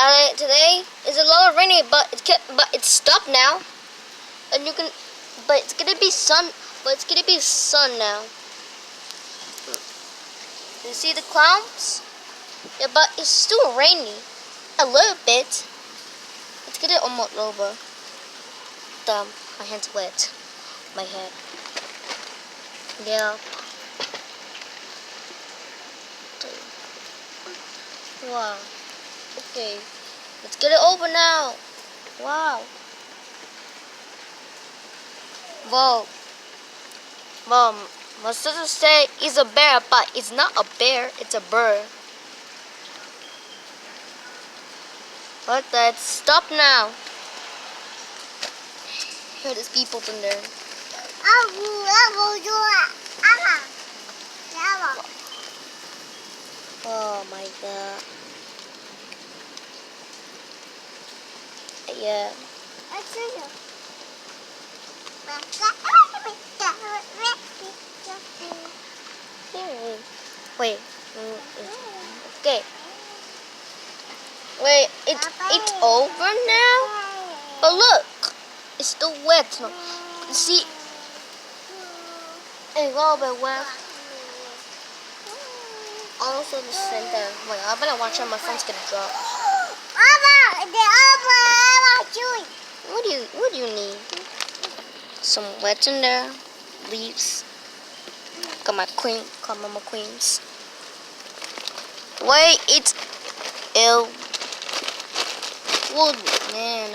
Today is a little rainy, but it's stopped now, and you can. But it's gonna be sun. But it's gonna be sun now. You see the clouds? Yeah, but it's still rainy. A little bit. It's getting almost over. My hand's wet. My head. Yeah. Wow. Okay. Let's get it over now. Wow. Well, Mom, my sister said it's a bear, but it's not a bear. It's a bird. But let's stop now. Here, there's people in there. Oh my God. Yeah. Wait. Okay. Wait, it's over now? But look, it's still wet. No. See, it's a little bit wet. Also the center. Wait, I better watch out. My phone's gonna drop. What do you need? Some wet in there, leaves. Got my queens. Wait, it's ill. Wood, man.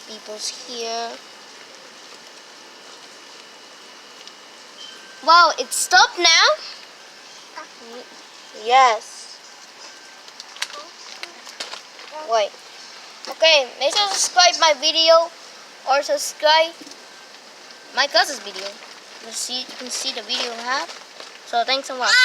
People's here. Wow, it stopped now? Yes. Wait. Okay, make sure to subscribe my video or subscribe my cousin's video. You can see the video I have. So thanks for watching.